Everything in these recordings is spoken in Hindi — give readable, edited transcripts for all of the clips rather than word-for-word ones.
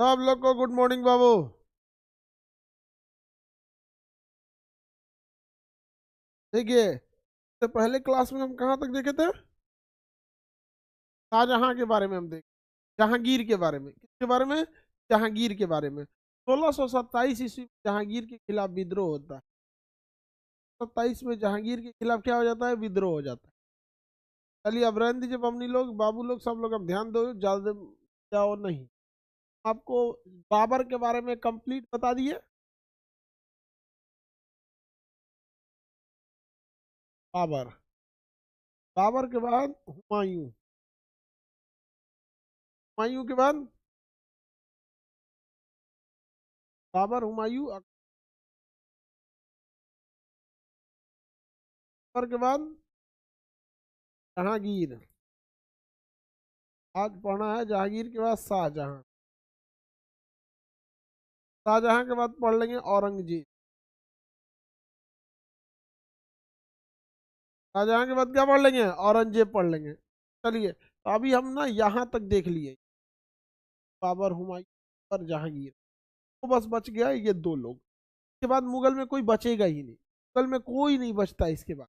सब लोग को गुड मॉर्निंग बाबू। देखिए, तो पहले क्लास में हम कहाँ तक देखे थे? शाहजहां के बारे में हम देखे, जहांगीर के बारे में। किसके बारे में? जहांगीर के बारे में। 1627 ईस्वी में जहांगीर के खिलाफ विद्रोह होता है। 27 में जहांगीर के खिलाफ क्या हो जाता है? विद्रोह हो जाता है। चलिए अब रहने दीजिए बमनी लोग, बाबू लोग, सब लोग अब ध्यान दो, ज्यादा जाओ नहीं। आपको बाबर के बारे में कंप्लीट बता दिए। बाबर, बाबर के बाद हुमायूं, हुमायूं के बाद बाबर, हुमायूं, अकबर के बाद जहांगीर। आज पढ़ना है जहांगीर के बाद शाहजहां। शाहजहां के बाद पढ़ लेंगे औरंगजेब। शाहजहां के बाद क्या पढ़ लेंगे? औरंगजेब पढ़ लेंगे। चलिए तो अभी हम ना यहाँ तक देख लिए, बाबर, हुमायूं और जहांगीर। तो बस बच गया ये दो लोग। इसके बाद मुगल में कोई बचेगा ही नहीं, मुगल में कोई नहीं बचता इसके बाद।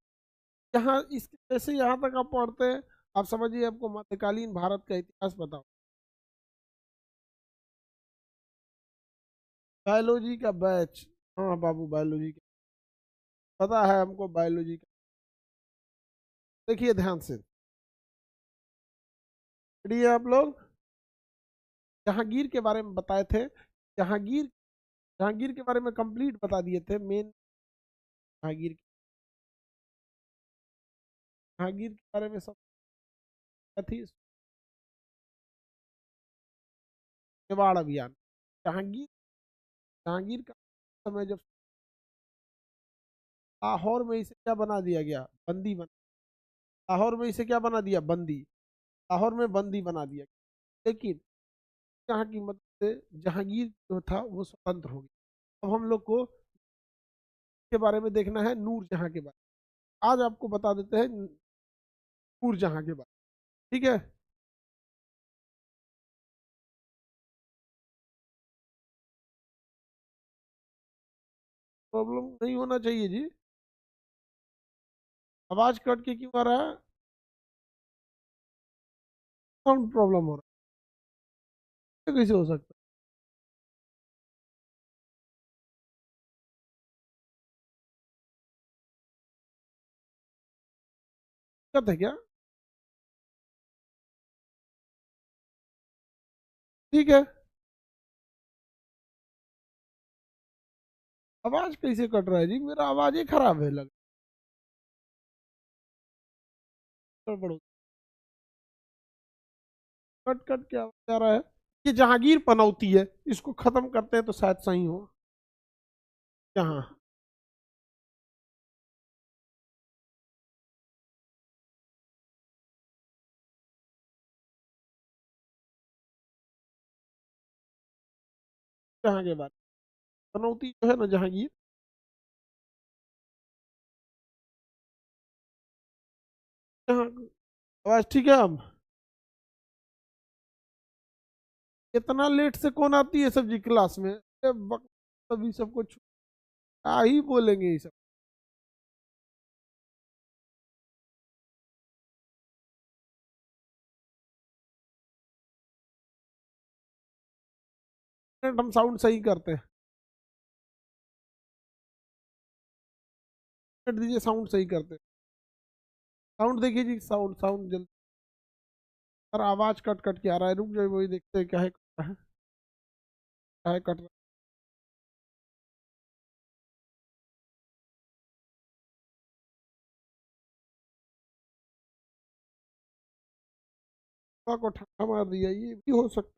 यहाँ इस जैसे यहाँ तक आप पढ़ते हैं, आप समझिए आपको मध्यकालीन भारत का इतिहास बताओ। बायोलॉजी का बैच? हाँ बाबू, बायोलॉजी का पता है हमको, बायोलॉजी का। देखिए ध्यान से, रेडी है आप लोग? जहांगीर के बारे में बताए थे। जहांगीर, जहांगीर के बारे में कंप्लीट बता दिए थे। मेन जहांगीर, जहांगीर के बारे में सब थी। मेवाड़ अभियान। जहांगीर, जहांगीर का समय जब लाहौर में इसे क्या बना दिया गया? बंदी बना। लाहौर में इसे क्या बना दिया? बंदी। लाहौर में बंदी बना दिया गया। लेकिन यहाँ की मदद से जहांगीर जो था वो स्वतंत्र हो गया। अब हम लोग को के बारे में देखना है, नूर जहां के बारे में। आज आपको बता देते हैं नूर जहां के बारे में, ठीक है? प्रॉब्लम नहीं होना चाहिए जी। आवाज कट के क्यों आ रहा है? साउंड प्रॉब्लम हो रहा है, कैसे हो सकता है? दिक्कत है क्या? ठीक है। आवाज कैसे कट रहा है जी? मेरा आवाज ही खराब है लग, गड़बड़ हो- कट कट के आवाज आ रहा है। ये जहांगीर पनौती है, इसको खत्म करते हैं तो शायद सही हो। जहां, जहां के बाद पनौती जो है ना जहांगीर। जहां, आवाज ठीक है अब? इतना लेट से कौन आती है सब्जी क्लास में? सभी सबको क्या ही बोलेंगे ये सब। हम साउंड सही करते हैं। मिनट दीजिए, साउंड सही करते हैं। साउंड देखिए जी, साउंड साउंड जल्दी। सर आवाज कट कट के आ रहा है, रुक जाइए, वही देखते हैं क्या है, क्या है, क्या है कट रहा को ठंडा मार दिया, ये भी हो सकता है।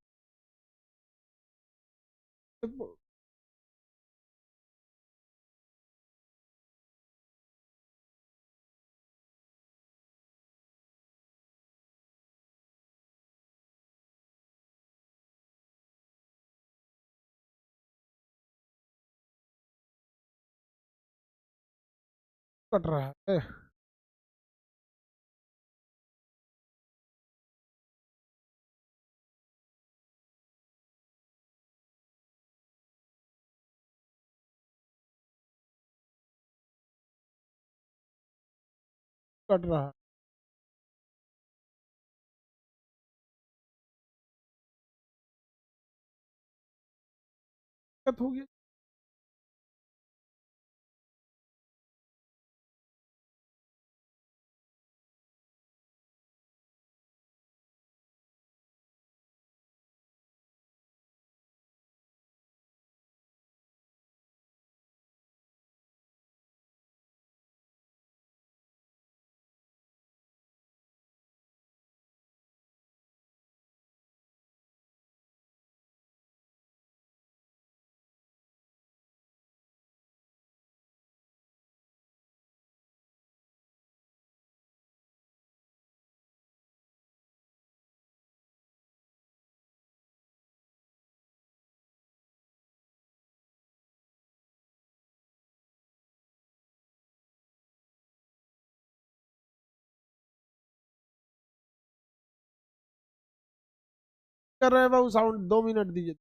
कट रहा है। कट रहा है। दिक्कत हो गया। कर रहे हैं बाबू साउंड, 2 मिनट दीजिए।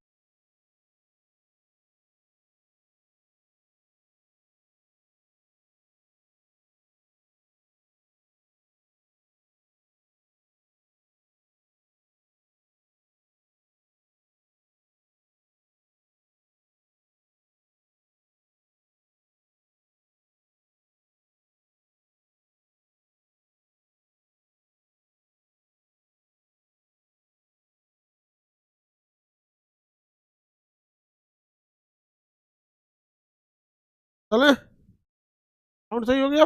चले, साउंड सही हो गया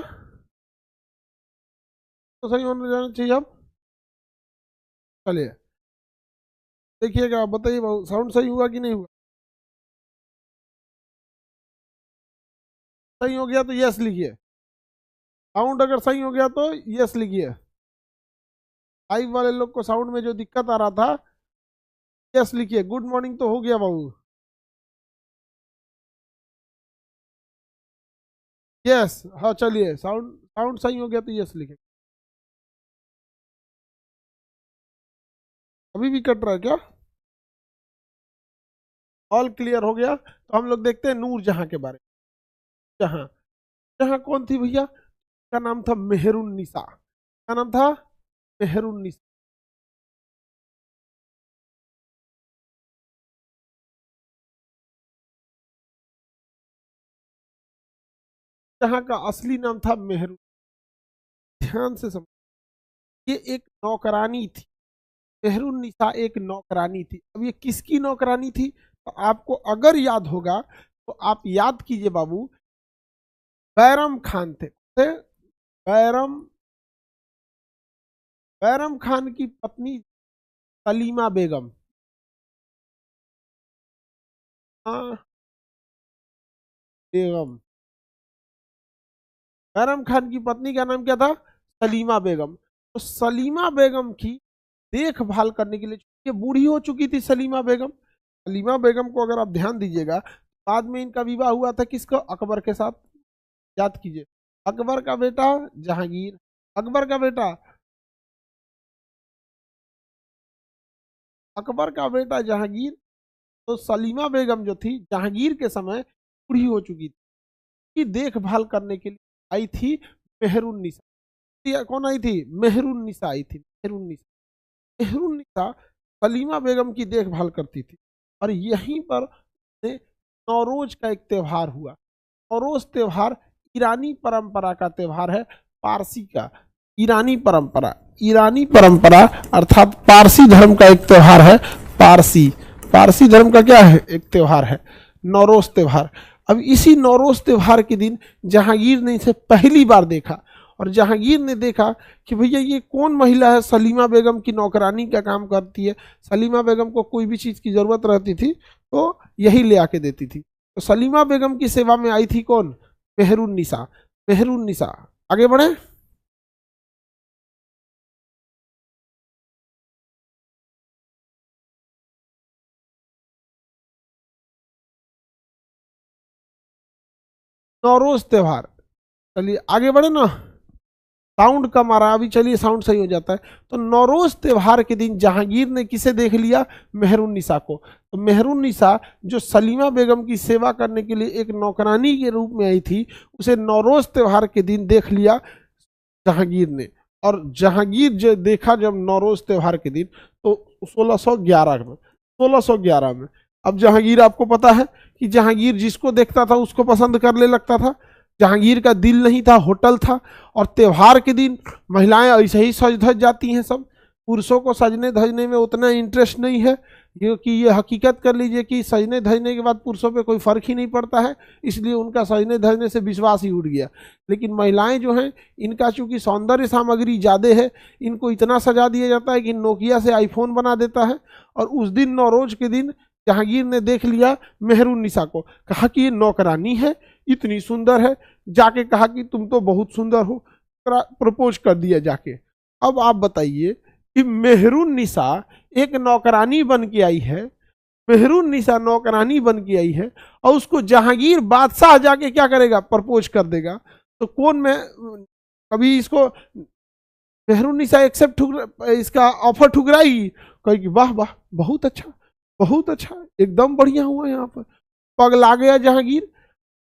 तो सही होने जाना चाहिए अब। चलिए देखिएगा, बताइए बाबू साउंड सही हुआ कि नहीं हुआ। सही हो गया तो यस लिखिए। साउंड अगर सही हो गया तो यस लिखिए। लाइव वाले लोग को साउंड में जो दिक्कत आ रहा था, यस लिखिए। गुड मॉर्निंग तो हो गया बाबू। यस, हाँ चलिए, साउंड साउंड सही हो गया तो यस लिखिए। अभी भी कट रहा है क्या? ऑल क्लियर हो गया तो हम लोग देखते हैं नूर जहां के बारे में। जहां, जहां कौन थी भैया? का नाम था मेहरुन्निसा। क्या नाम था? मेहरुन्निसा। जहां का असली नाम था मेहरू। ध्यान से समझ, ये एक नौकरानी थी। मेहरुन्निसा एक नौकरानी थी। अब ये किसकी नौकरानी थी? तो आपको अगर याद होगा तो आप याद कीजिए बाबू, बैरम खान थे। बैरम, बैरम खान की पत्नी सलीमा बेगम। हाँ, बेगम। बैरम खान की पत्नी का नाम क्या था? सलीमा बेगम। तो सलीमा बेगम की देखभाल करने के लिए, ये बूढ़ी हो चुकी थी सलीमा बेगम। सलीमा बेगम को अगर आप ध्यान दीजिएगा, बाद में इनका विवाह हुआ था किसको? अकबर के साथ। याद कीजिए, अकबर का बेटा जहांगीर। अकबर का बेटा, अकबर का बेटा जहांगीर। तो सलीमा बेगम जो थी जहांगीर के समय बूढ़ी हो चुकी थी, की देखभाल करने के लिए आई थी मेहरुन्निसा। कौन आई थी? मेहरुन्निसा आई थी। मेहरुन्निसा, मेहरुन्निसा सलीमा बेगम की देखभाल करती थी। और यहीं पर नौरोज का एक त्यौहार हुआ। नौरोज त्यौहार ईरानी परंपरा का त्यौहार है, पारसी का। ईरानी परंपरा, ईरानी परंपरा अर्थात पारसी धर्म का एक त्यौहार है। पारसी, पारसी धर्म का क्या है? एक त्यौहार है नौरोज त्यौहार। अब इसी नौरोज त्यौहार के दिन जहांगीर ने इसे पहली बार देखा। और जहांगीर ने देखा कि भैया ये कौन महिला है, सलीमा बेगम की नौकरानी का काम करती है। सलीमा बेगम को कोई भी चीज़ की ज़रूरत रहती थी तो यही ले आके देती थी। तो सलीमा बेगम की सेवा में आई थी कौन? मेहरुन्निसा। मेहरुन्निसा, आगे बढ़े। नौरोज त्योहार, चलिए आगे बढ़े ना। साउंड कम आ रहा है अभी, चलिए साउंड सही हो जाता है। तो नौरोज त्योहार के दिन जहांगीर ने किसे देख लिया? मेहरुन्निसा को। तो मेहरुन्निसा जो सलीमा बेगम की सेवा करने के लिए एक नौकरानी के रूप में आई थी, उसे नौरोज त्योहार के दिन देख लिया जहांगीर ने। और जहांगीर जो देखा जब नौरोज त्योहार के दिन, तो 1611 में, 1611 में। अब जहांगीर आपको पता है कि जहांगीर जिसको देखता था उसको पसंद करने लगता था। जहांगीर का दिल नहीं था, होटल था। और त्योहार के दिन महिलाएं ऐसे ही सज धज जाती हैं सब। पुरुषों को सजने धजने में उतना इंटरेस्ट नहीं है, क्योंकि ये हकीकत कर लीजिए कि सजने धजने के बाद पुरुषों पे कोई फर्क ही नहीं पड़ता है, इसलिए उनका सजने धजने से विश्वास ही उठ गया। लेकिन महिलाएं जो हैं, इनका चूंकि सौंदर्य सामग्री ज़्यादा है, इनको इतना सजा दिया जाता है कि नोकिया से आईफोन बना देता है। और उस दिन नौरोज के दिन जहांगीर ने देख लिया मेहरुन्निसा को, कहा कि ये नौकरानी है, इतनी सुंदर है, जाके कहा कि तुम तो बहुत सुंदर हो, प्रपोज कर दिया जाके। अब आप बताइए कि मेहरुन्निसा एक नौकरानी बन के आई है, मेहरुन्निसा नौकरानी बन के आई है, और उसको जहांगीर बादशाह जाके क्या करेगा, प्रपोज कर देगा। तो कौन में कभी इसको मेहरुन्निसा एक्सेप्ट इसका ऑफर ठुकराई, कहेगी वाह वाह बहुत अच्छा, बहुत अच्छा, एकदम बढ़िया हुआ, यहाँ पर पगला गया जहांगीर।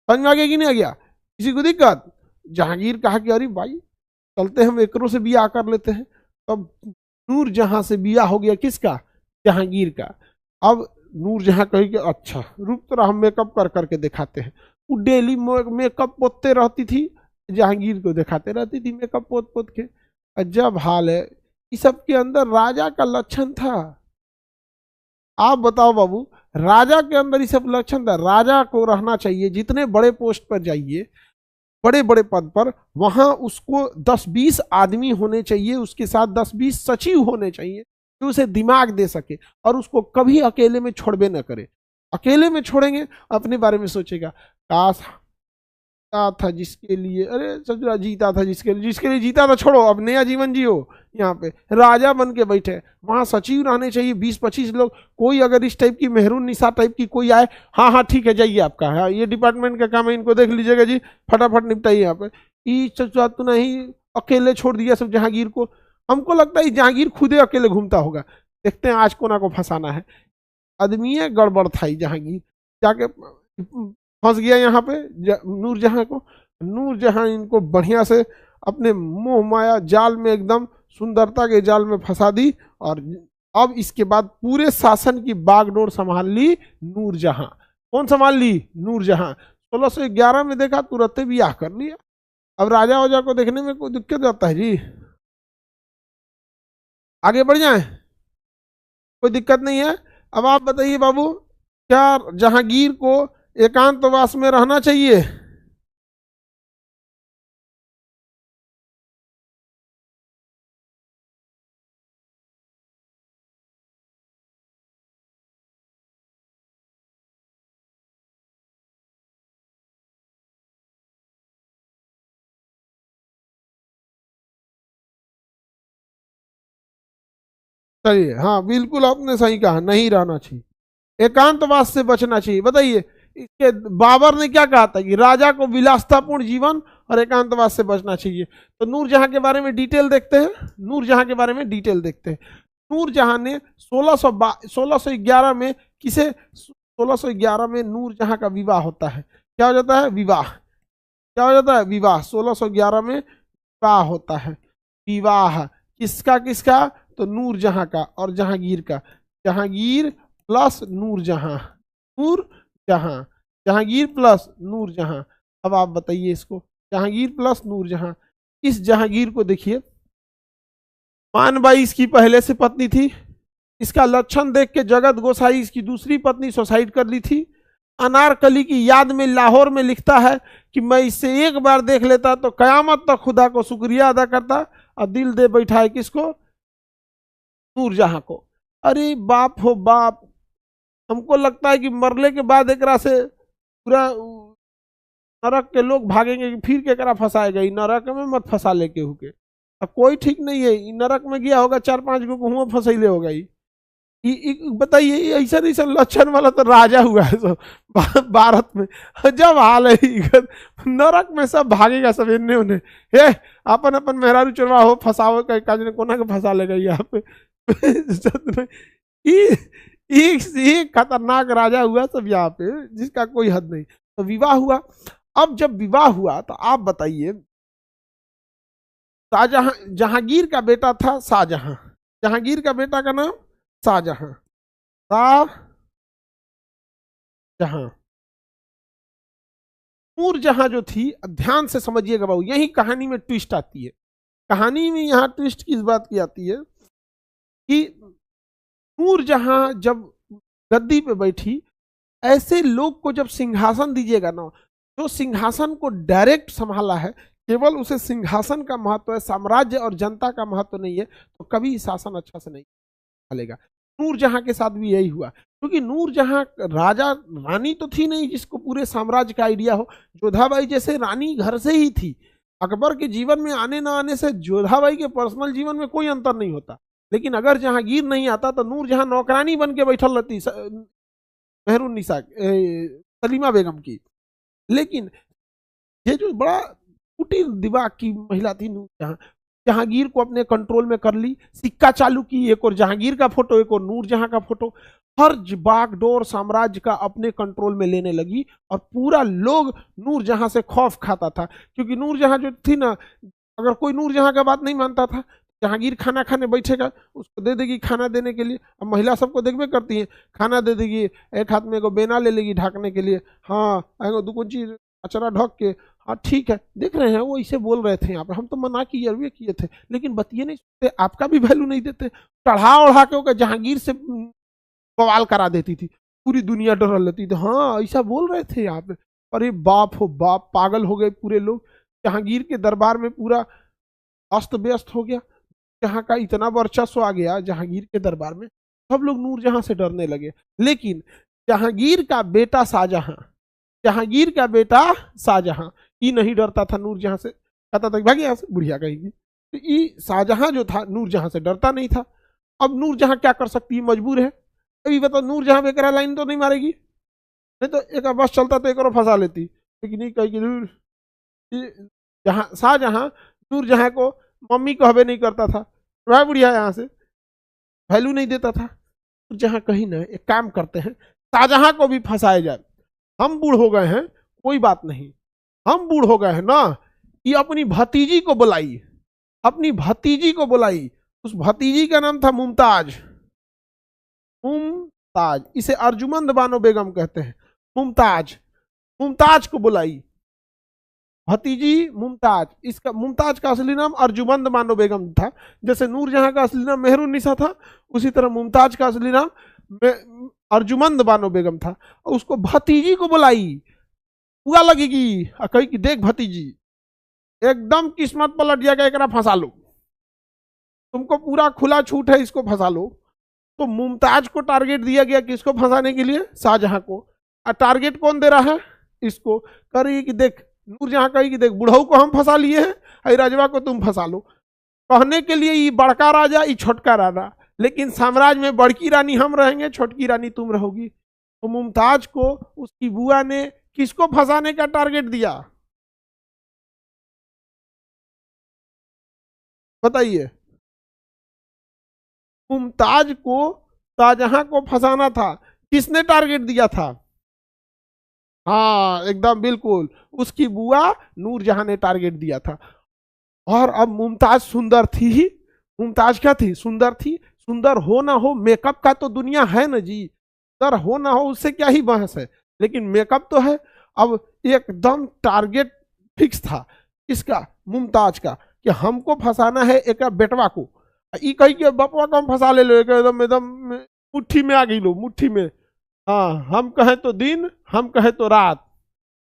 समझ में आ गया कि नहीं आ गया? किसी को दिक्कत? जहांगीर कहा कि अरे भाई चलते हम एकरों से बियाह कर लेते हैं। तब नूरजहां से बियाह हो गया, किसका? जहांगीर का। अब नूरजहां कही कि अच्छा रुक तो हम मेकअप कर करके दिखाते हैं। वो डेली मेकअप पोतते रहती थी, जहांगीर को दिखाते रहती थी मेकअप पोत पोत के। अजब हाल है, इस सब के अंदर राजा का लक्षण था। आप बताओ बाबू, राजा के अंदर ये सब लक्षण था। राजा को रहना चाहिए, जितने बड़े पोस्ट पर जाइए, बड़े बड़े पद पर, वहां उसको 10-20 आदमी होने चाहिए, उसके साथ 10-20 सचिव होने चाहिए जो उसे दिमाग दे सके, और उसको कभी अकेले में छोड़बे न करे। अकेले में छोड़ेंगे, अपने बारे में सोचेगा, काश था जिसके लिए, अरे ससुरा जीता था जिसके लिए जीता था, छोड़ो अब नया जीवन जियो। यहाँ पे राजा बन के बैठे, वहां सचिव रहने चाहिए 20-25 लोग। कोई अगर इस टाइप की मेहरुन्निसा टाइप की कोई आए, हाँ हाँ ठीक है जाइए आपका, हाँ ये डिपार्टमेंट का काम है, इनको देख लीजिएगा जी, फटाफट निपटाइए यहाँ पे। ई ससुरा तू नहीं अकेले छोड़ दिया सब जहांगीर को। हमको लगता है जहांगीर खुदे अकेले घूमता होगा। देखते हैं आज कोना को फंसाना है। आदमी गड़बड़ था जहांगीर, जाके फंस गया यहाँ पे नूरजहां को। नूरजहां इनको बढ़िया से अपने मोह माया जाल में, एकदम सुंदरता के जाल में फंसा दी। और अब इसके बाद पूरे शासन की बागडोर संभाल ली नूरजहां। कौन संभाल ली? नूरजहां। 1611 में देखा, तुरंत ब्याह कर लिया। अब राजा वाजा को देखने में कोई दिक्कत जाता है जी? आगे बढ़ जाए, कोई दिक्कत नहीं है। अब आप बताइए बाबू, क्या जहांगीर को एकांतवास में रहना चाहिए? चलिए, हाँ बिल्कुल आपने सही कहा, नहीं रहना चाहिए, एकांतवास से बचना चाहिए। बताइए, इसके बाबर ने क्या कहा था कि राजा को विलासतापूर्ण जीवन और एकांतवास से बचना चाहिए। तो नूरजहां के बारे में डिटेल देखते हैं, नूरजहां के बारे में डिटेल देखते हैं। नूरजहां ने 1611 में किसे, 1611 में नूरजहां का विवाह होता है। क्या हो जाता है? विवाह। क्या हो जाता है? विवाह। 1611 में विवाह होता है। विवाह किसका किसका? तो नूरजहां का और जहांगीर का। Jahangir plus Nur Jahan, Nur Jahan, Jahangir plus Nur Jahan. अब आप बताइए इसको, जहांगीर प्लस नूरजहां। इस जहांगीर को देखिए, मानबाई इसकी पहले से पत्नी थी। इसका लक्षण देख के जगत गोसाई इसकी दूसरी पत्नी सुसाइड कर ली थी। अनारकली की याद में लाहौर में लिखता है कि मैं इससे एक बार देख लेता तो कयामत तक खुदा को शुक्रिया अदा करता, और दिल दे बैठा है किसको? नूरजहां को। अरे बाप हो बाप, हमको लगता है कि मरले के बाद एक से पूरा नरक के लोग भागेंगे कि फिर केकरा फंसाएगा, नरक में मत फंसा लेके हुके। अब कोई ठीक नहीं है, नरक में गया होगा 4-5 गो हुआ फंसैले होगा। बताइए, ऐसा ऐसा लक्षण वाला तो राजा हुआ है सब भारत में। जब हाल है नरक में सब भागेगा, सब इन्ने उन्हें, हे अपन अपन मेहरारू चरवा हो फंसाओ का कोना के फंसा लेगा यहाँ पे। एक खतरनाक राजा हुआ सब यहाँ पे, जिसका कोई हद नहीं। तो विवाह हुआ। अब जब विवाह हुआ तो आप बताइए, शाहजहां, जहांगीर का बेटा था शाहजहां, जहांगीर का बेटा का नाम शाहजहां, शाहजहां। नूरजहां जो थी, ध्यान से समझिएगा बाबू, यही कहानी में ट्विस्ट आती है। कहानी में यहाँ ट्विस्ट किस बात की आती है कि नूरजहां जब गद्दी पे बैठी, ऐसे लोग को जब सिंहासन दीजिएगा ना, जो सिंहासन को डायरेक्ट संभाला है, केवल उसे सिंहासन का महत्व है, साम्राज्य और जनता का महत्व नहीं है, तो कभी शासन अच्छा से नहीं संभालेगा। नूरजहां के साथ भी यही हुआ, क्योंकि नूरजहां राजा रानी तो थी नहीं जिसको पूरे साम्राज्य का आइडिया हो। जोधाबाई जैसे रानी घर से ही थी। अकबर के जीवन में आने ना आने से जोधाबाई के पर्सनल जीवन में कोई अंतर नहीं होता, लेकिन अगर जहांगीर नहीं आता तो नूरजहां नौकरानी बन के बैठल रहती मेहरुन्निसा सलीमा बेगम की। लेकिन ये जो बड़ा कुटिल दिमाग की महिला थी नूरजहां, जहांगीर को अपने कंट्रोल में कर ली, सिक्का चालू की, एक और जहांगीर का फोटो, एक और नूरजहां का फोटो, हर बागडोर साम्राज्य का अपने कंट्रोल में लेने लगी, और पूरा लोग नूरजहां से खौफ खाता था। क्योंकि नूरजहां जो थी ना, अगर कोई नूरजहां का बात नहीं मानता था, जहांगीर खाना खाने बैठेगा, उसको दे देगी खाना देने के लिए। अब महिला सबको देखबे करती है, खाना दे देगी, एक हाथ में को बेना ले लेगी ढकने के लिए, हाँ दुकुंची अचरा ढक के, हाँ ठीक है, देख रहे हैं वो इसे बोल रहे थे यहाँ पे, हम तो मना किए थे, लेकिन बतिए नहीं सुनते, आपका भी वैल्यू नहीं देते, चढ़ा उड़ा के जहांगीर से बवाल करा देती थी, पूरी दुनिया डर लेती थी, हाँ ऐसा बोल रहे थे यहाँ पे। अरे बाप हो बाप, पागल हो गए पूरे लोग। जहांगीर के दरबार में पूरा अस्त व्यस्त हो गया, जहां का इतना वर्चस्व आ गया जहांगीर के दरबार में, सब लोग नूरजहां से डरने लगे। लेकिन जहांगीर का बेटा शाहजहां, जहांगीर का बेटा शाहजहां ये नहीं डरता था नूरजहां से, कहता था भागी यहाँ से, बुढ़िया कहेगी। तो ये शाहजहां जो था नूरजहां से डरता नहीं था। अब नूरजहां क्या कर सकती है, मजबूर है। अभी बताओ, नूरजहां बेकरा लाइन तो नहीं मारेगी, नहीं तो एक बस चलता तो एक और फंसा लेती, लेकिन नहीं कहेगी। जहां शाहजहां नूरजहां को मम्मी कहबे नहीं करता था, वह बुढ़िया यहाँ से वैल्यू नहीं देता था। जहां कहीं ना एक काम करते हैं, शाहजहां को भी फंसाया जाए। हम बूढ़ हो गए हैं, कोई बात नहीं, हम बूढ़ हो गए हैं ना, ये अपनी भतीजी को बुलाई, अपनी भतीजी को बुलाई। उस भतीजी का नाम था मुमताज, मुमताज, इसे अर्जुमंद बानो बेगम कहते हैं। मुमताज, मुमताज को बुलाई, भतीजी मुमताज। इसका मुमताज का असली नाम अर्जुमंद बानो बेगम था। जैसे नूरजहां का असली नाम मेहरुन्निसा था, उसी तरह मुमताज का असली नाम अर्जुमंद बानो बेगम था। उसको भतीजी को बुलाई, हुआ लगेगी, कही कि देख भतीजी, एकदम किस्मत पलट जाएगा, एक फंसा लो, तुमको पूरा खुला छूट है, इसको फंसा लो। तो मुमताज को टारगेट दिया गया किसको फंसाने के लिए, शाहजहां को। और टारगेट कौन दे रहा है, इसको। कह रही है कि देख, नूरजहां कही कि देख, बुढ़ऊ को हम फंसा लिए हैं, अरे राजवा को तुम फंसा लो। कहने के लिए ये बड़का राजा, ये छोटका राजा, लेकिन साम्राज्य में बड़की रानी हम रहेंगे, छोटकी रानी तुम रहोगी। तो मुमताज को उसकी बुआ ने किसको फंसाने का टारगेट दिया, बताइए। मुमताज को शाहजहां को फंसाना था, किसने टारगेट दिया था, हाँ एकदम बिल्कुल, उसकी बुआ नूरजहां ने टारगेट दिया था। और अब मुमताज सुंदर थी ही, मुमताज क्या थी, सुंदर थी। सुंदर हो ना हो, मेकअप का तो दुनिया है ना जी, सुंदर हो ना हो उससे क्या ही बहस है, लेकिन मेकअप तो है। अब एकदम टारगेट फिक्स था, इसका मुमताज का, कि हमको फंसाना है एक बेटवा को। ई कही कि बपवा को हम फंसा ले लो, एकदम एकदम मुट्ठी में आ गई लो, मुट्ठी में। हाँ, हम कहें तो दिन, हम कहें तो रात,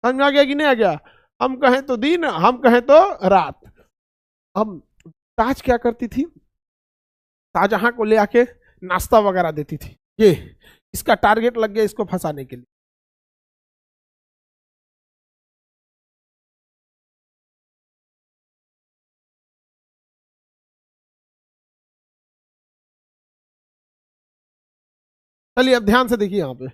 समझ आ गया कि नहीं आ गया, हम कहें तो दिन, हम कहें तो रात। अब ताज क्या करती थी, शाहजहां को ले आके नाश्ता वगैरह देती थी, ये इसका टारगेट लग गया इसको फंसाने के लिए। चलिए अब ध्यान से देखिए, यहाँ पे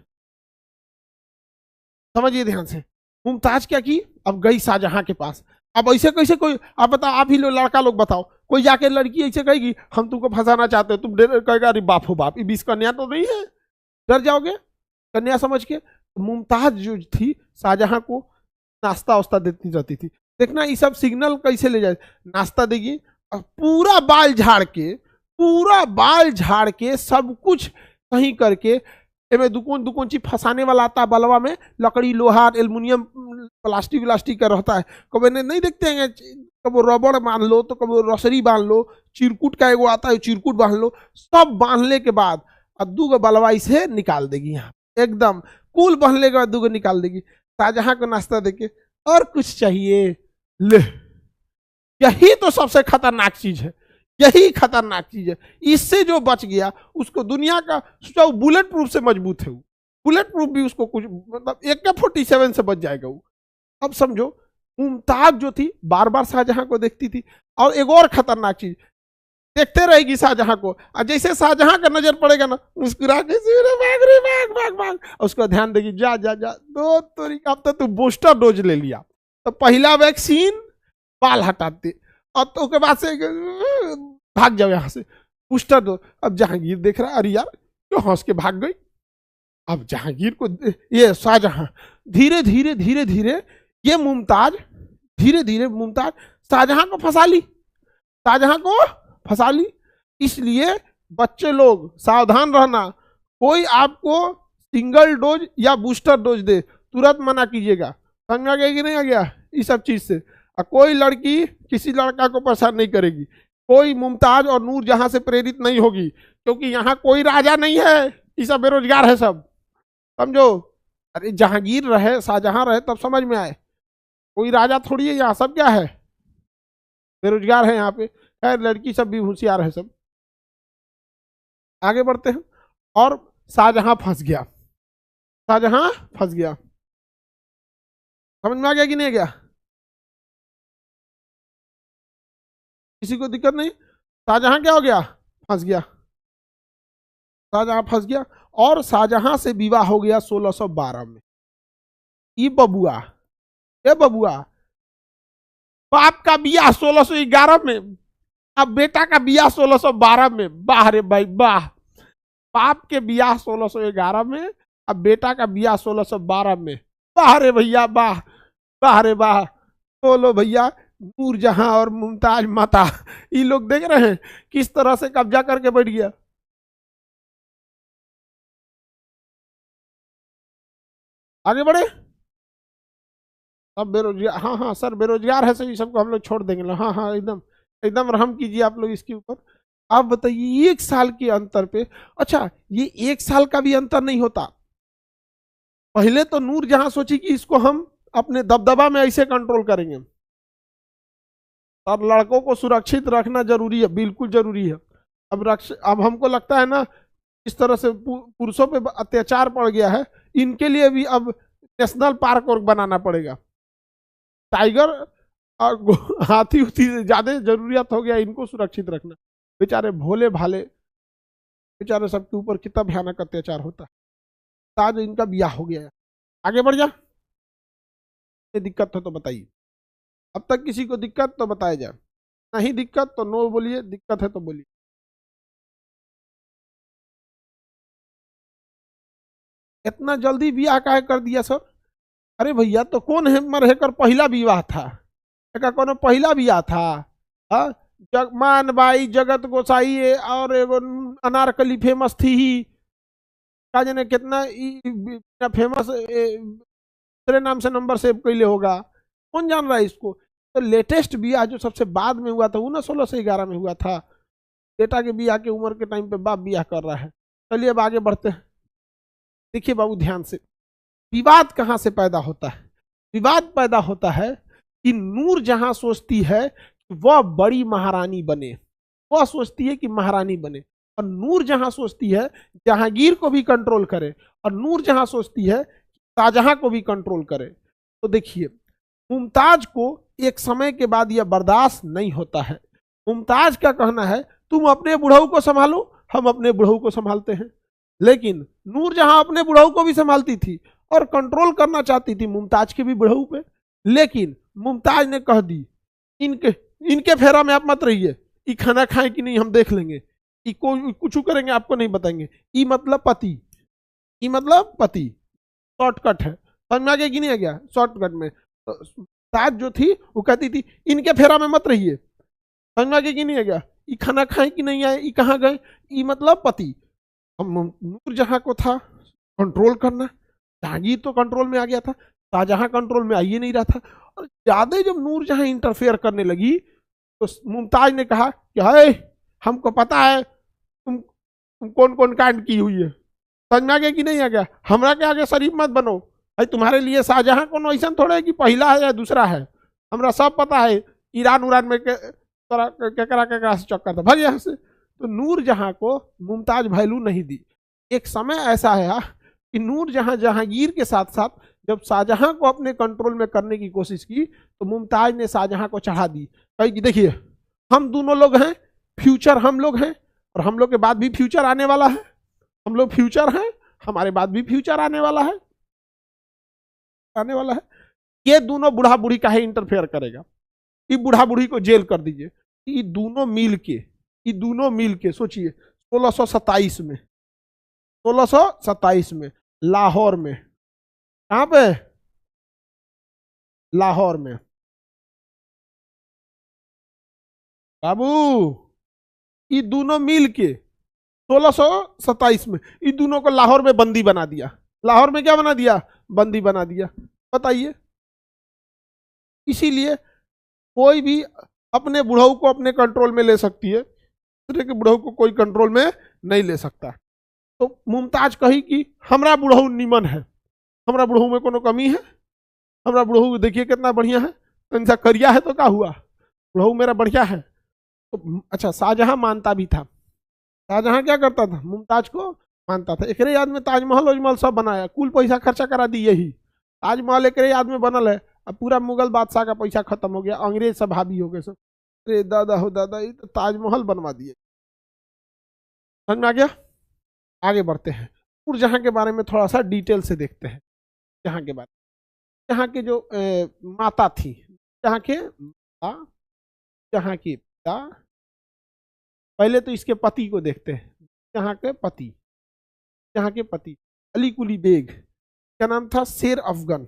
समझिए ध्यान से। मुमताज क्या की, अब गई शाहजहां के पास। अब ऐसे कैसे कोई, आप बताओ, आप ही लोग लड़का लोग बताओ, कोई जाके लड़की ऐसे कहेगी हम तुमको फंसाना चाहते हो, तुम कहेगा अरे बाप हो बाप, ये 20 कन्या तो नहीं है, डर जाओगे कन्या समझ के। मुमताज जो थी शाहजहां को नाश्ता वास्ता देती रहती थी। देखना ये सब सिग्नल कैसे ले जाए, नाश्ता देगी, पूरा बाल झाड़ के, पूरा बाल झाड़ के सब कुछ सही करके एमे दुकान दुकान चीज फंसाने वाला आता है बलवा में, लकड़ी लोहा एल्युमिनियम प्लास्टिक व्लास्टिक का रहता है। कभी नहीं देखते हैं, कभी रबड़ बांध लो तो कभी रसरी बांध लो, चिरकुट का एगो आता है चिरकुट बांध लो, सब बांधने के बाद अद्दू को बलवा इसे निकाल देगी। यहाँ एकदम कुल बांधने के बाद दूगो निकाल देगी। शाहजहां को नाश्ता देके और कुछ चाहिए ले, यही तो सबसे खतरनाक चीज है, यही खतरनाक चीज है। इससे जो बच गया उसको दुनिया का सोचा, बुलेट प्रूफ से मजबूत है वो, बुलेट प्रूफ भी उसको कुछ मतलब AK-47 से बच जाएगा वो। अब समझो मुमताज जो थी बार बार शाहजहां को देखती थी, और एक और खतरनाक चीज, देखते रहेगी शाहजहां को, और जैसे शाहजहां का नजर पड़ेगा ना मुस्कुरा के भाग रे भाग भाग भाग, उसको ध्यान देगी, जा जा जा दो तोरी, अब तो तू बूस्टर डोज ले लिया, तो पहला वैक्सीन बाल हटाते और तो के बाद से भाग जाओ यहाँ से, बूस्टर दो। अब जहांगीर देख रहा है, अरे यार क्यों हंस के भाग गई। अब जहांगीर को ये शाहजहां धीरे धीरे धीरे धीरे ये मुमताज धीरे धीरे मुमताज शाहजहां को फंसा ली, शाहजहां को फंसा ली। इसलिए बच्चे लोग सावधान रहना, कोई आपको सिंगल डोज या बूस्टर डोज दे तुरंत मना कीजिएगा। समझ में आ गया कि नहीं आ गया इस सब चीज से। और कोई लड़की किसी लड़का को परेशान नहीं करेगी, कोई मुमताज और नूरजहां से प्रेरित नहीं होगी, क्योंकि यहाँ कोई राजा नहीं है, ये सब बेरोजगार है सब, समझो। अरे जहांगीर रहे शाहजहां रहे तब समझ में आए, कोई राजा थोड़ी है यहाँ, सब क्या है बेरोजगार है यहाँ पे। खैर लड़की सब भी होशियार है सब। आगे बढ़ते हैं, और शाहजहां फंस गया, शाहजहां फंस गया। समझ में आ गया कि नहीं गया, किसी को दिक्कत नहीं। शाहजहां क्या हो गया, फंस गया, शाहजहां फंस गया। और शाहजहां से विवाह हो गया 1612 में। ये बबुआ, ये बबुआ, बाप का बियाह 1611 में, अब बेटा का बियाह 1612 में। वाह रे भाई वाह, बाप के बियाह 1611 में, अब बेटा का बियाह 1612 में। वाह रे भैया वाह, वाह रे वाह। बोलो भैया, नूरजहां और मुमताज माता, ये लोग देख रहे हैं किस तरह से कब्जा करके बैठ गया। आगे बढ़े, सब बेरोजगार, हाँ हाँ सर बेरोजगार है, सही सबको हम लोग छोड़ देंगे। हाँ हाँ एकदम एकदम रहम कीजिए आप लोग इसके ऊपर। आप बताइए 1 साल के अंतर पे, अच्छा ये 1 साल का भी अंतर नहीं होता। पहले तो नूरजहां सोची कि इसको हम अपने दबदबा में ऐसे कंट्रोल करेंगे, और लड़कों को सुरक्षित रखना जरूरी है, बिल्कुल जरूरी है। अब हमको लगता है ना इस तरह से पुरुषों पे अत्याचार पड़ गया है, इनके लिए भी अब नेशनल पार्क और बनाना पड़ेगा। टाइगर और हाथी उथी से ज्यादा जरूरियत हो गया इनको सुरक्षित रखना। बेचारे भोले भाले बेचारे सबके ऊपर कितना भयानक अत्याचार होता है। आज इनका ब्याह हो गया है, आगे बढ़ जा। दिक्कत हो तो बताइए, अब तक किसी को दिक्कत तो बताया जाए, नहीं दिक्कत तो नो बोलिए, दिक्कत है तो बोलिए। इतना जल्दी ब्याह काहे कर दिया सर? अरे भैया तो कौन है मरहेकर पहला विवाह था, का कोनो पहला विवाह था? हाँ, जगमान बाई जगत गोसाई और एगो अनारकली फेमस थी ही, का जाने कितना फेमस तेरे नाम से नंबर सेव कैले होगा, कौन जान रहा है इसको। तो लेटेस्ट ब्याह जो सबसे बाद में हुआ था वो ना 1611 में हुआ था। बेटा के ब्याह के उम्र के टाइम पे बाप ब्याह कर रहा है। चलिए अब आगे बढ़ते हैं। देखिए बाबू ध्यान से, विवाद कहां से पैदा होता है? विवाद पैदा होता है कि नूरजहां सोचती है कि वह बड़ी महारानी बने, वह सोचती है कि महारानी बने, और नूरजहां सोचती है जहांगीर को भी कंट्रोल करे, और नूरजहां सोचती है शाहजहां को भी कंट्रोल करे। तो देखिए मुमताज को एक समय के बाद यह बर्दाश्त नहीं होता है। मुमताज का कहना है तुम अपने बुढ़ऊ को संभालो, हम अपने बुढ़ऊ को संभालते हैं। लेकिन नूरजहां अपने बुढ़ऊ को भी संभालती थी और कंट्रोल करना चाहती थी मुमताज के भी बुढ़ऊ पे। लेकिन मुमताज ने कह दी इनके फेरा में आप मत रहिए, ये खाना खाए कि नहीं हम देख लेंगे, ये कुछ करेंगे आपको नहीं बताएंगे। ये मतलब पति, ये मतलब पति, शॉर्टकट है। समझ में आ गया कि नहीं आ गया? शॉर्टकट में तो ताज जो थी वो कहती थी इनके फेरा में मत रहिए, समझ में आ गया कि नहीं आ गया? ये खाना खाए कि नहीं आए, ये कहाँ गए, ये मतलब पति। हम नूरजहां को था कंट्रोल करना, जहांगीर तो कंट्रोल में आ गया था, शाहजहां कंट्रोल में आ ही नहीं रहा था। और ज्यादा जब नूरजहां इंटरफेयर करने लगी तो मुमताज ने कहा कि हाय, हमको पता है तुम कौन कौन कांड की हुई है। समझ में आ गया कि नहीं आ गया? हमरा के आगे शरीफ मत बनो भाई, तुम्हारे लिए शाहजहां को ऐसा थोड़ा है कि पहला है या दूसरा है, हमरा सब पता है। ईरान उरान में केकरा केकरा से चक्कर था, भाग यहाँ से। तो नूरजहां को मुमताज वैल्यू नहीं दी। एक समय ऐसा है कि नूरजहां जहांगीर के साथ साथ जब शाहजहां को अपने कंट्रोल में करने की कोशिश की तो मुमताज ने शाहजहां को चढ़ा दी, कही कि देखिए हम दोनों लोग हैं, फ्यूचर हम लोग हैं, और हम लोग के बाद भी फ्यूचर आने वाला है, हम लोग फ्यूचर हैं, हमारे बाद भी फ्यूचर आने वाला है, आने वाला है। ये दोनों बूढ़ा बूढ़ी काहे इंटरफेयर करेगा, ये बूढ़ा बूढ़ी को जेल कर दीजिए। ये दोनों मिल के, ये दोनों मिल के सोचिए 1627 में, 1627 में लाहौर में, कहां पे, लाहौर में, बाबू ये दोनों मिल के 1627 में ये दोनों को लाहौर में बंदी बना दिया। लाहौर में क्या बना दिया, बंदी बना दिया। बताइए, इसीलिए कोई भी अपने बुढ़ऊ को अपने कंट्रोल में ले सकती है, दूसरे के बुढ़ऊ को कोई कंट्रोल में नहीं ले सकता। तो मुमताज कही कि हमरा बुढ़ऊ निमन है, हमरा बुढ़ऊ में कोनो कमी है, हमरा बुढ़ऊ देखिए कितना बढ़िया है, तो करिया है तो क्या हुआ, बुढ़ऊ मेरा बढ़िया है। तो अच्छा, शाहजहां मानता भी था। शाहजहां क्या करता था, मुमताज को मानता था। एकरे याद में ताजमहल वजमहल सब बनाया, कुल पैसा खर्चा करा दी, यही ताजमहल एकरे याद में बनल है। अब पूरा मुगल बादशाह का पैसा खत्म हो गया, अंग्रेज सब हावी हो गए सब। अरे दादा हो दादा, ये तो ताजमहल बनवा दिए। समझ में आ गया? आगे बढ़ते हैं, नूरजहां के बारे में थोड़ा सा डिटेल से देखते हैं। जहां के बारे में, यहाँ के जो माता थी, यहाँ के माता, यहाँ की पिता, पहले तो इसके पति को देखते हैं। यहाँ के पति, यहाँ के पति अली कुली बेग, क्या नाम था, शेर अफगन,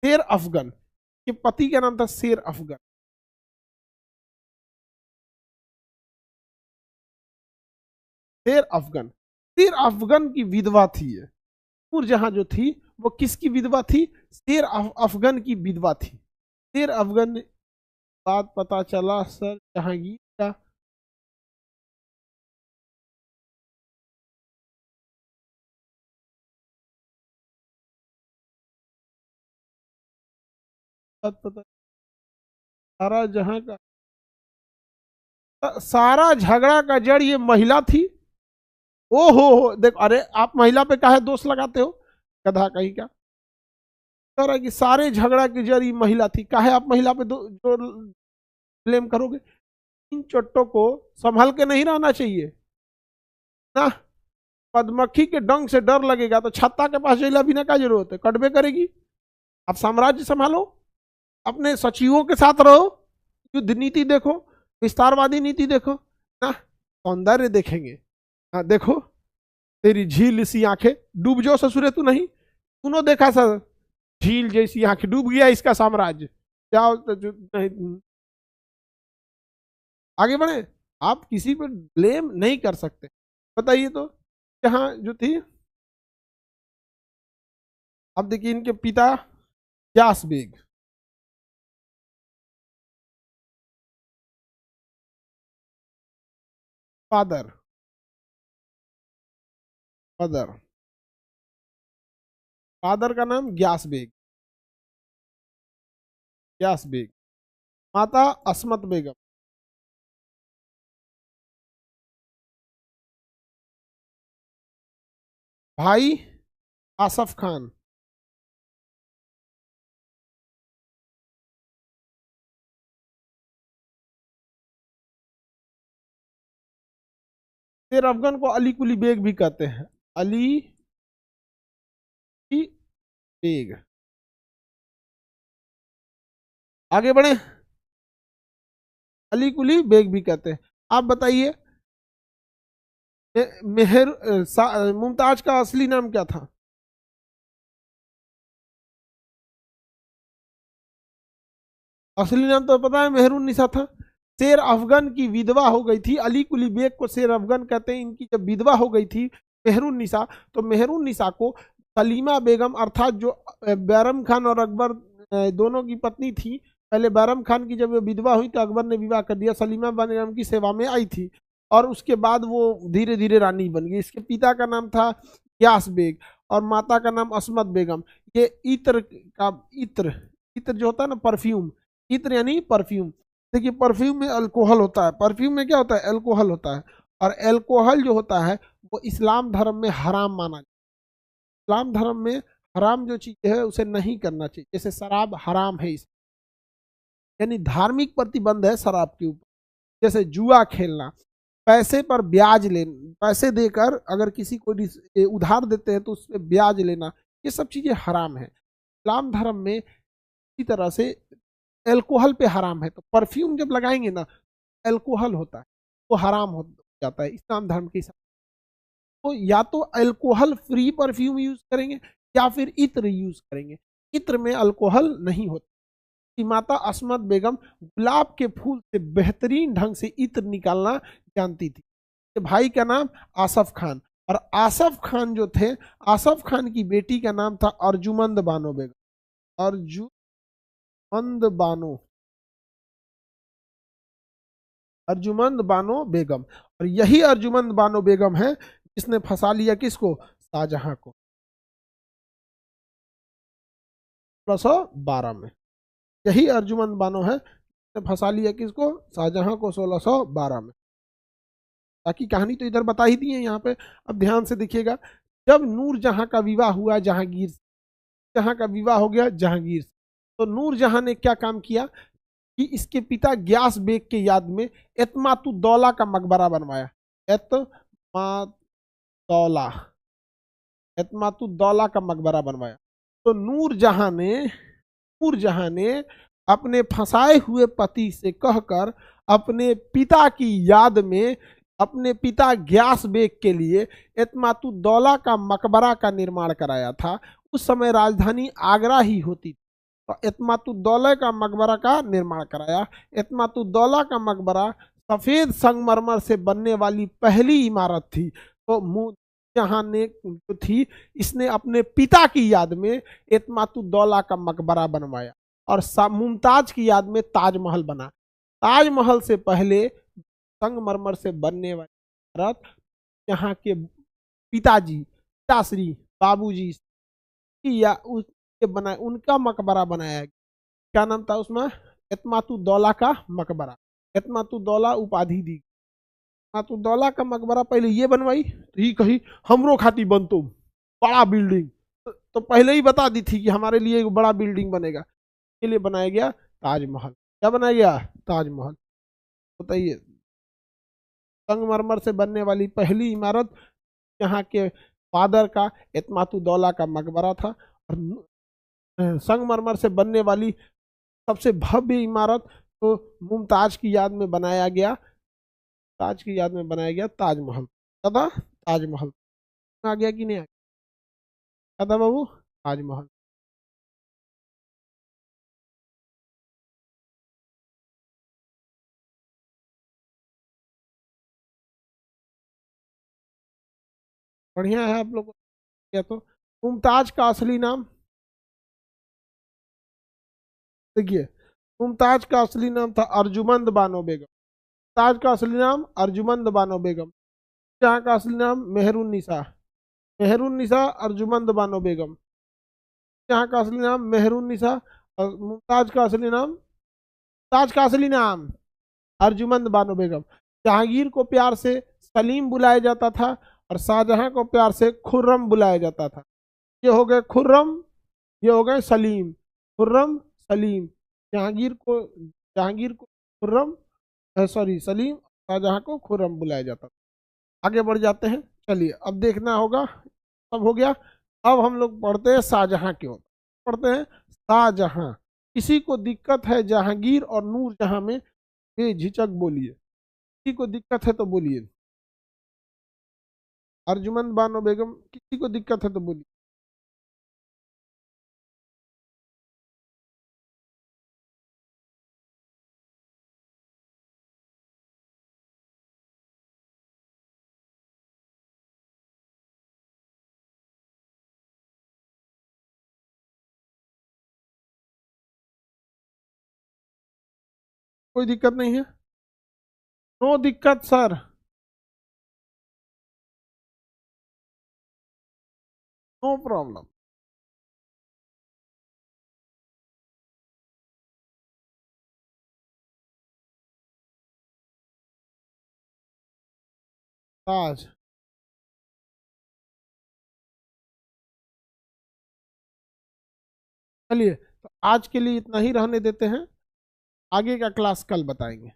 शेर अफगन के पति का नाम था शेर अफगन। शेर अफगन, शेर अफगन की विधवा थी ये। नूरजहां जो थी वो किसकी विधवा थी, शेर अफगन की विधवा थी। शेर अफगन, बात पता चला सर जहांगीर का बात पता, सारा जहां का सारा झगड़ा का जड़ ये महिला थी। ओ हो देखो, अरे आप महिला पे काहे दोष लगाते हो, गधा कहीं का। कह रहा है कि सारे झगड़ा की जड़ ये महिला थी, काहे आप महिला पे जो ब्लेम करोगे। इन चट्टों को संभल के नहीं रहना चाहिए ना। मधुमक्खी के डंक से डर लगेगा तो छत्ता के पास जैला बिना क्या जरूरत है, कटबे करेगी। आप साम्राज्य संभालो, अपने सचिवों के साथ रहो, युद्ध नीति देखो, विस्तारवादी नीति देखो ना, सौंदर्य देखेंगे। हाँ देखो, तेरी झील सी आंखें, डूब जाओ ससुरे तू नहीं, तूने देखा सर झील जैसी आंखें, डूब गया इसका साम्राज्य, जाओ नहीं। आगे बढ़े, आप किसी पर ब्लेम नहीं कर सकते। बताइए तो, यहाँ जो थी, अब देखिए इनके पिता यास बेग, फादर, फादर, फादर का नाम ग्यास बेग, ग्यास बेग। माता असमत बेगम, भाई आसफ खान, शेर अफगन को अली कुली बेग भी कहते हैं, अली बेग। आगे बढ़े, अली कुली बेग भी कहते हैं। आप बताइए, मेहर मुमताज का असली नाम क्या था? असली नाम तो पता है, मेहरुन्निसा था। शेर अफगन की विधवा हो गई थी, अली कुली बेग को शेर अफगन कहते हैं। इनकी जब विधवा हो गई थी मेहरुन्निसा, तो मेहरुन्निसा को सलीमा बेगम अर्थात जो बैरम खान और अकबर दोनों की पत्नी थी, पहले बैरम खान की जब विधवा हुई तो अकबर ने विवाह कर दिया, सलीमा बेगम की सेवा में आई थी और उसके बाद वो धीरे धीरे रानी बन गई। इसके पिता का नाम था ग्यास बेग और माता का नाम असमत बेगम। ये इत्र इत्र जो होता है ना, परफ्यूम, इत्र यानी परफ्यूम। देखिए परफ्यूम में अल्कोहल होता है, परफ्यूम में क्या होता है, अल्कोहल होता है। और अल्कोहल जो होता है वो इस्लाम धर्म में हराम माना जाता है। इस्लाम धर्म में हराम जो चीज है उसे नहीं करना चाहिए, जैसे शराब हराम है, इस यानी धार्मिक प्रतिबंध है शराब के ऊपर। जैसे जुआ खेलना, पैसे पर ब्याज लेना, पैसे देकर अगर किसी को उधार देते हैं तो उस पर ब्याज लेना, ये सब चीजें हराम है। इस्लाम धर्म में इसी तरह से एल्कोहल पे हराम है, तो परफ्यूम जब लगाएंगे ना, एल्कोहल होता है वो हराम हो जाता है इस्लाम धर्म के हिसाब। तो या तो अल्कोहल फ्री परफ्यूम यूज करेंगे या फिर इत्र यूज करेंगे। इत्र में अल्कोहल नहीं होता। की माता असमत बेगम गुलाब के फूल से बेहतरीन ढंग से इत्र निकालना जानती थी। भाई का नाम आसफ खान, और आसफ खान जो थे, आसफ खान की बेटी का नाम था अर्जुमंद बानो बेगम। अर्जुमंद बानो, अर्जुमंद बानो बेगम। और यही अर्जुमंद बानो बेगम है जिसने फंसा लिया किसको, शाहजहां को 1612 में। यही अर्जुमंद बानो है जिसने फंसा लिया किसको, शाहजहां को 1612 में। बाकी कहानी तो इधर बता ही दी है यहाँ पे। अब ध्यान से देखिएगा, जब नूरजहां का विवाह हुआ जहांगीर से, जहां का विवाह हो गया जहांगीर से, तो नूरजहां ने क्या काम किया कि इसके पिता ग्यास बेग के याद में एतमातुद्दौला का मकबरा बनवाया। एतमातुद्दौला, एतमातुद्दौला का मकबरा बनवाया। तो नूरजहां ने अपने फंसाए हुए पति से कहकर अपने पिता की याद में, अपने पिता ग्यास बेग के लिए एतमातुद्दौला का मकबरा का निर्माण कराया था। उस समय राजधानी आगरा ही होती थी, तो एतमातुद्दौला का मकबरा का निर्माण कराया। एतमातुद्दौला का मकबरा सफेद संगमरमर से बनने वाली पहली इमारत थी। तो जहां ने जो थी, इसने अपने पिता की याद में एतमातुद्दौला का मकबरा बनवाया और मुमताज की याद में ताजमहल बना। ताजमहल से पहले संगमरमर से बनने वाली इमारत यहाँ के पिताजी, पिताश्री, बाबूजी या उसके बनाए, उनका मकबरा बनाया गया। क्या नाम था उसमें, एतमातुद्दौला का मकबरा। एतमातुद्दौला उपाधि दी। एतमातुद्दौला का मकबरा पहले ये बनवाई, तो ही कही हमरो खाती बन तुम बड़ा बिल्डिंग, तो पहले ही बता दी थी कि हमारे लिए एक बड़ा बिल्डिंग बनेगा। के लिए बनाया गया ताजमहल। क्या बनाया गया, ताजमहल। बताइए, संगमरमर से बनने वाली पहली इमारत यहाँ के फादर का एतमातुद्दौला का मकबरा था। और संगमरमर से बनने वाली सबसे भव्य इमारत तो मुमताज की याद में बनाया गया, ताज की याद में बनाया गया ताजमहल। क्या ताजमहल आ गया कि नहीं आ गया, क्या था बाबू, ताजमहल। बढ़िया है आप लोग को। तो मुमताज का असली नाम देखिए, मुमताज का असली नाम था अर्जुमंद बानो बेगम। ताज का असली नाम अर्जुमंद बानो बेगम। जहाँ का असली नाम मेहरुन्निसा, मेहरुन्निसा अर्जुमंद बानो बेगम। जहाँ का असली नाम मेहरुन्निसा। और मुमताज का असली नाम, ताज का असली नाम अर्जुमंद बानो बेगम। जहांगीर को प्यार से सलीम बुलाया जाता था और शाहजहां को प्यार से खुर्रम बुलाया जाता था। ये हो गए खुर्रम, ये हो गए सलीम। खुर्रम, सलीम। जहांगीर को खुर्रम, सॉरी सलीम, शाहजहां को खुर्रम बुलाया जाता था। आगे बढ़ जाते हैं, चलिए अब देखना होगा। सब हो गया। अब हम लोग पढ़ते हैं शाहजहां की ओर, पढ़ते हैं शाहजहां। किसी को दिक्कत है जहांगीर और नूरजहां में, बेझिझक बोलिए। किसी को दिक्कत है तो बोलिए। अर्जुमंद बानो बेगम, किसी को दिक्कत है तो बोलिए। कोई दिक्कत नहीं है? नो दिक्कत सर। No problem. ताज। चलिए, तो आज के लिए इतना ही रहने देते हैं, आगे का क्लास कल बताएंगे।